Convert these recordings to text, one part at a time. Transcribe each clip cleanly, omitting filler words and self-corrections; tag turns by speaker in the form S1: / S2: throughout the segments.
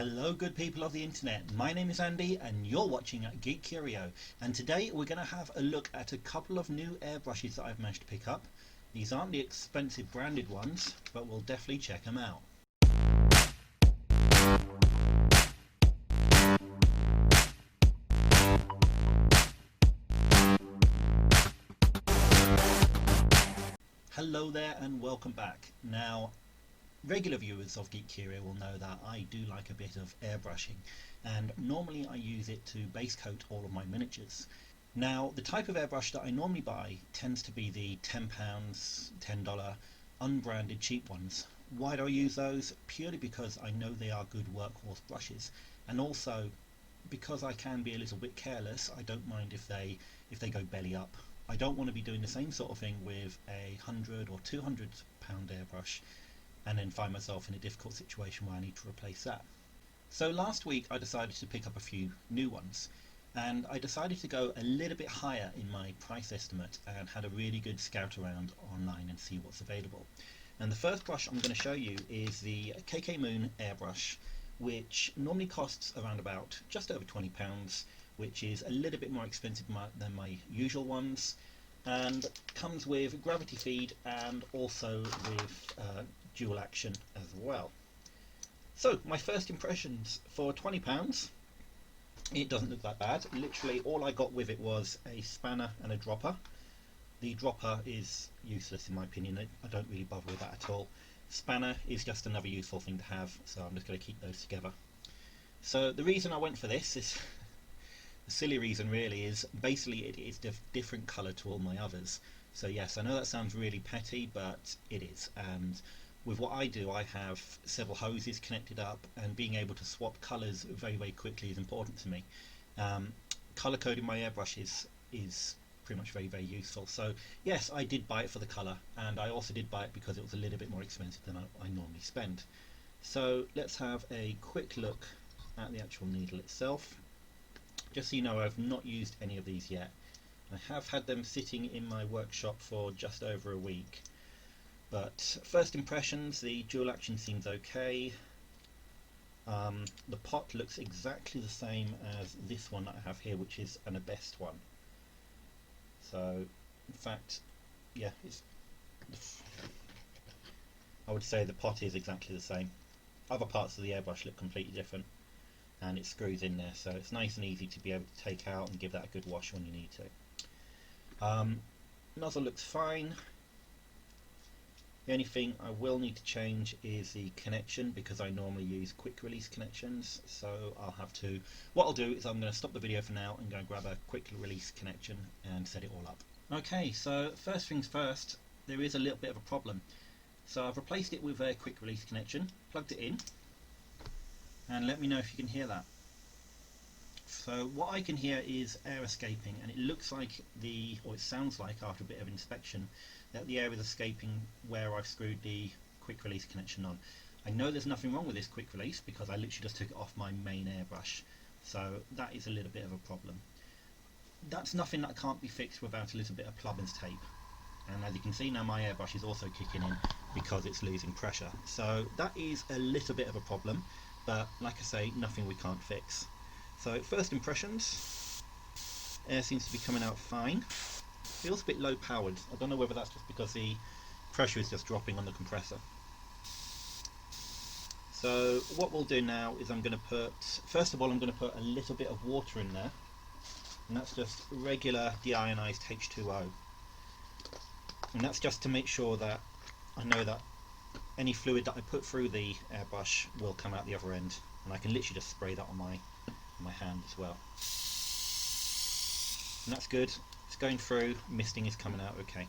S1: Hello good people of the internet, my name is Andy and you're watching Geek Curio, and today we're going to have a look at a couple of new airbrushes that I've managed to pick up. These aren't the expensive branded ones, but we'll definitely check them out. Hello there and welcome back. Now, regular viewers of Geek Curio will know that I do like a bit of airbrushing, and normally I use it to base coat all of my miniatures. Now, the type of airbrush that I normally buy tends to be the £10, $10 unbranded cheap ones. Why do I use those? Purely because I know they are good workhorse brushes, and also because I can be a little bit careless. I don't mind if they go belly up. I don't want to be doing the same sort of thing with a £100 or £200 airbrush and then find myself in a difficult situation where I need to replace that. So last week I decided to pick up a few new ones, and I decided to go a little bit higher in my price estimate and had a really good scout around online and see what's available. And the first brush I'm going to show you is the KKmoon Airbrush, which normally costs around about just over £20, which is a little bit more expensive than my usual ones, and comes with gravity feed and also with dual action as well. So my first impressions for £20, it doesn't look that bad. Literally all I got with it was a spanner and a dropper. The dropper is useless in my opinion. I don't really bother with that at all. Spanner is just another useful thing to have, so I'm just going to keep those together. So the reason I went for this is the silly reason really, is basically it is different colour to all my others. So yes, I know that sounds really petty, but it is. And with what I do, I have several hoses connected up, and being able to swap colours very quickly is important to me. Colour coding my airbrushes is pretty much very useful. So yes, I did buy it for the colour, and I also did buy it because it was a little bit more expensive than I normally spend. So let's have a quick look at the actual needle itself. Just so you know, I've not used any of these yet. I have had them sitting in my workshop for just over a week. But first impressions, the dual action seems okay. The pot looks exactly the same as this one that I have here, which is an best one. So, in fact, yeah, I would say the pot is exactly the same. Other parts of the airbrush look completely different, and it screws in there, so it's nice and easy to be able to take out and give that a good wash when you need to. Nozzle looks fine. The only thing I will need to change is the connection, because I normally use quick release connections, so what I'll do is I'm going to stop the video for now and go and grab a quick release connection and set it all up. Okay, so first things first, there is a little bit of a problem. So I've replaced it with a quick release connection, plugged it in, and let me know if you can hear that. So what I can hear is air escaping, and it looks like or it sounds like after a bit of inspection, that the air is escaping where I've screwed the quick release connection on. I know there's nothing wrong with this quick release because I literally just took it off my main airbrush, so that is a little bit of a problem. That's nothing that can't be fixed without a little bit of plumber's tape, and as you can see now, my airbrush is also kicking in because it's losing pressure. So that is a little bit of a problem, but like I say, nothing we can't fix. So first impressions, air seems to be coming out fine. Feels a bit low powered. I don't know whether that's just because the pressure is just dropping on the compressor. So what we'll do now is first of all I'm going to put a little bit of water in there, and that's just regular deionized H2O, and that's just to make sure that I know that any fluid that I put through the airbrush will come out the other end, and I can literally just spray that on my hand as well. And that's good. It's going through, misting is coming out okay.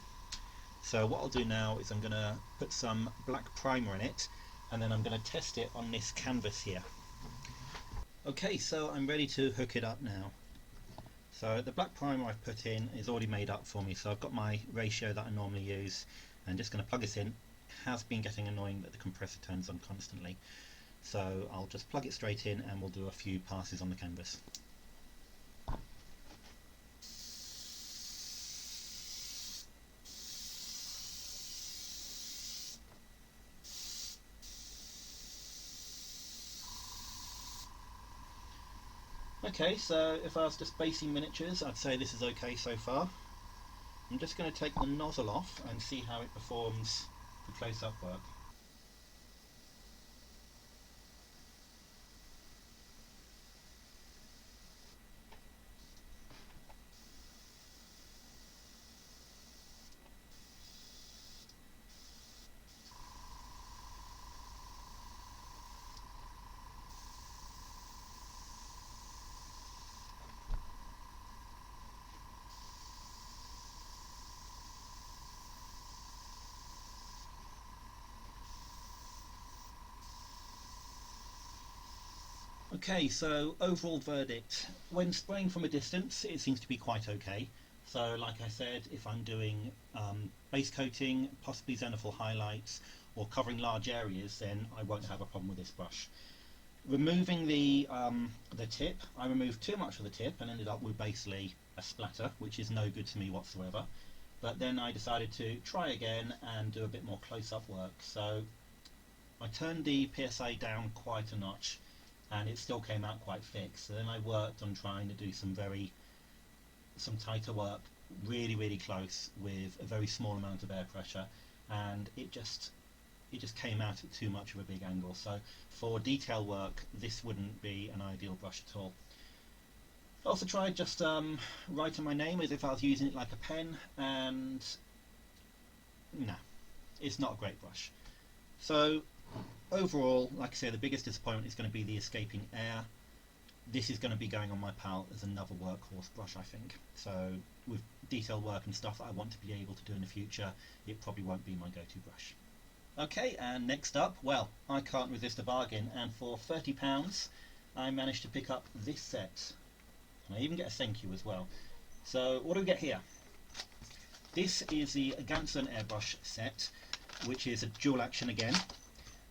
S1: So what I'll do now is I'm going to put some black primer in it, and then I'm going to test it on this canvas here. Okay, so I'm ready to hook it up now. So the black primer I've put in is already made up for me, so I've got my ratio that I normally use, and just going to plug this in. It has been getting annoying that the compressor turns on constantly, so I'll just plug it straight in and we'll do a few passes on the canvas. Okay, so if I was just basing miniatures, I'd say this is okay so far. I'm just going to take the nozzle off and see how it performs for close-up work. Okay, so overall verdict. When spraying from a distance, it seems to be quite okay. So, like I said, if I'm doing base coating, possibly zenithal highlights, or covering large areas, then I won't have a problem with this brush. Removing the tip, I removed too much of the tip and ended up with basically a splatter, which is no good to me whatsoever. But then I decided to try again and do a bit more close-up work. So I turned the PSA down quite a notch, and it still came out quite thick. So then I worked on trying to do some tighter work, really close with a very small amount of air pressure, and it just came out at too much of a big angle. So for detail work, this wouldn't be an ideal brush at all. I also tried just writing my name as if I was using it like a pen, and no, it's not a great brush. So overall, like I say, the biggest disappointment is going to be the escaping air. This is going to be going on my palette as another workhorse brush, I think. So with detail work and stuff that I want to be able to do in the future, it probably won't be my go-to brush. Okay, and next up, well, I can't resist a bargain, and for £30 I managed to pick up this set. And I even get a thank you as well. So what do we get here? This is the Ganzton Airbrush set, which is a dual action again.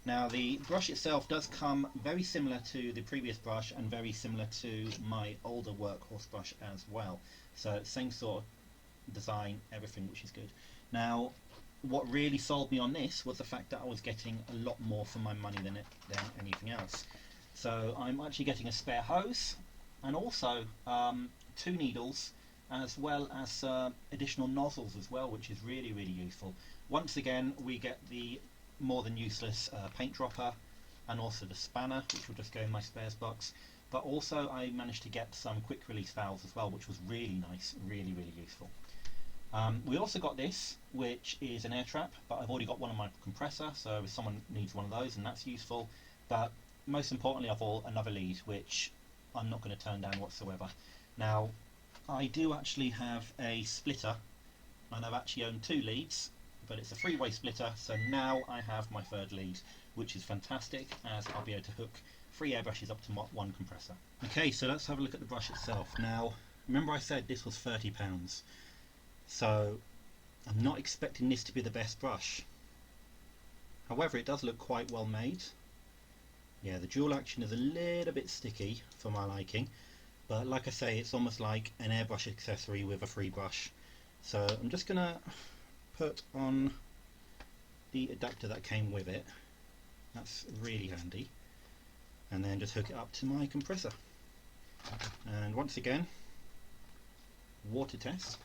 S1: Now the brush itself does come very similar to the previous brush and very similar to my older workhorse brush as well. So same sort of design, everything, which is good. Now what really sold me on this was the fact that I was getting a lot more for my money than anything else. So I'm actually getting a spare hose and also 2 needles, as well as additional nozzles as well, which is really useful. Once again, we get the more than useless paint dropper and also the spanner, which will just go in my spares box, but also I managed to get some quick release valves as well, which was really nice, really useful. We also got this, which is an air trap, but I've already got one on my compressor, so if someone needs one of those, and that's useful. But most importantly of all, another lead, which I'm not going to turn down whatsoever. Now, I do actually have a splitter, and I've actually owned 2 leads, but it's a 3-way splitter, so now I have my 3rd lead, which is fantastic, as I'll be able to hook 3 airbrushes up to 1 compressor. Okay, so let's have a look at the brush itself. Now, remember I said this was £30. So I'm not expecting this to be the best brush. However, it does look quite well made. Yeah, the dual action is a little bit sticky for my liking, but like I say, it's almost like an airbrush accessory with a free brush. So I'm just gonna put on the adapter that came with it. That's really handy. And then just hook it up to my compressor. And once again, water test.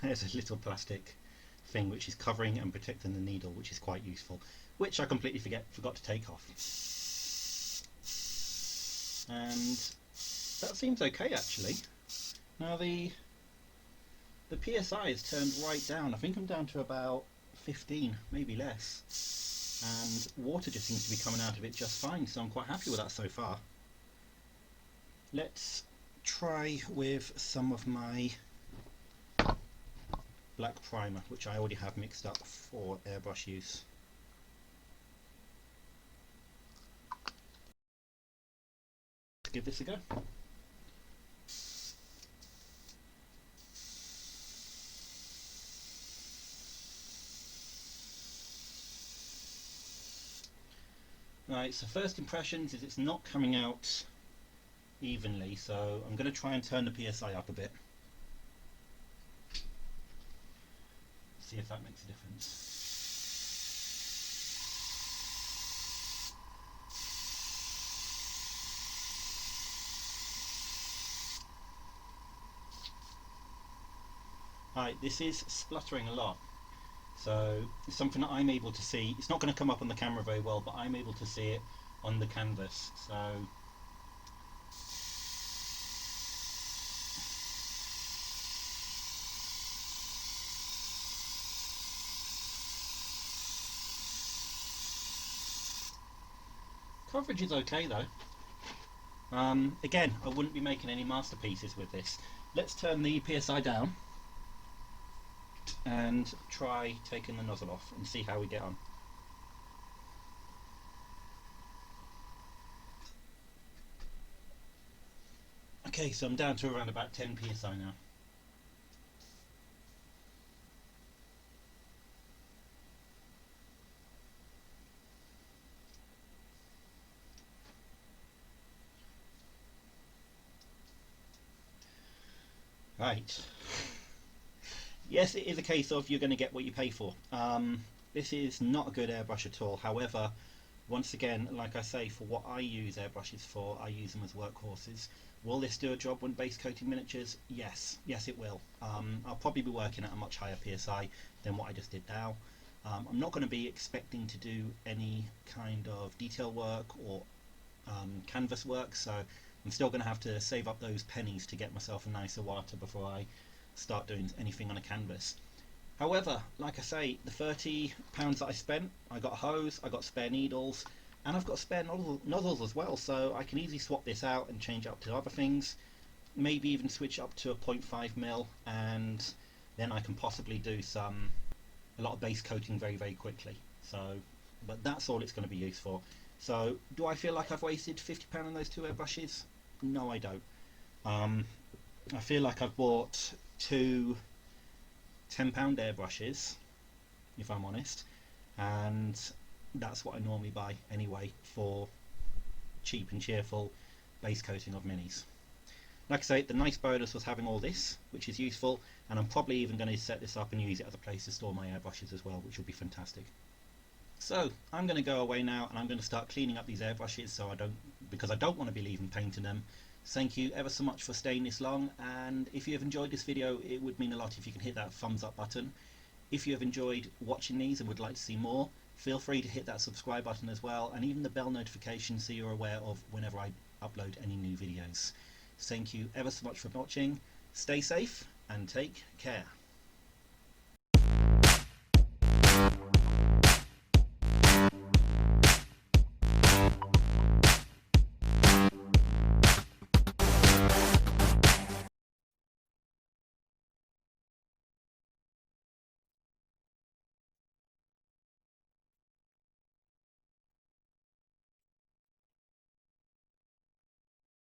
S1: There's a little plastic thing which is covering and protecting the needle, which is quite useful, which I completely forgot to take off. And that seems okay actually. Now the PSI is turned right down. I think I'm down to about 15, maybe less, and water just seems to be coming out of it just fine, so I'm quite happy with that so far. Let's try with some of my black primer, which I already have mixed up for airbrush use. Let's give this a go. Right, so first impressions is it's not coming out evenly, so I'm going to try and turn the PSI up a bit. See if that makes a difference. Right, this is spluttering a lot. So it's something that I'm able to see. It's not going to come up on the camera very well, but I'm able to see it on the canvas. So coverage is okay though. Again, I wouldn't be making any masterpieces with this. Let's turn the PSI down and try taking the nozzle off and see how we get on. Okay, so I'm down to around about 10 PSI now. Right. Yes, it is a case of you're going to get what you pay for. This is not a good airbrush at all. However, once again, like I say, for what I use airbrushes for, I use them as workhorses. Will this do a job when base coating miniatures? Yes, yes it will. I'll probably be working at a much higher PSI than what I just did now. I'm not going to be expecting to do any kind of detail work or canvas work, so I'm still going to have to save up those pennies to get myself a nice Iwata before I start doing anything on a canvas. However, like I say, the £30 that I spent, I got a hose, I got spare needles, and I've got spare nozzles as well, so I can easily swap this out and change it up to other things, maybe even switch up to a 0.5mm, and then I can possibly do a lot of base coating very, very quickly. So, but that's all it's going to be used for. So, do I feel like I've wasted £50 on those two airbrushes? No, I don't. I feel like I've bought two £10 airbrushes, if I'm honest, and that's what I normally buy anyway for cheap and cheerful base coating of minis. Like I say, the nice bonus was having all this, which is useful, and I'm probably even going to set this up and use it as a place to store my airbrushes as well, which will be fantastic. So I'm going to go away now and I'm going to start cleaning up these airbrushes because I don't want to be leaving paint in them. Thank you ever so much for staying this long, and if you have enjoyed this video, it would mean a lot if you can hit that thumbs up button. If you have enjoyed watching these and would like to see more, feel free to hit that subscribe button as well, and even the bell notification so you're aware of whenever I upload any new videos. Thank you ever so much for watching, stay safe and take care.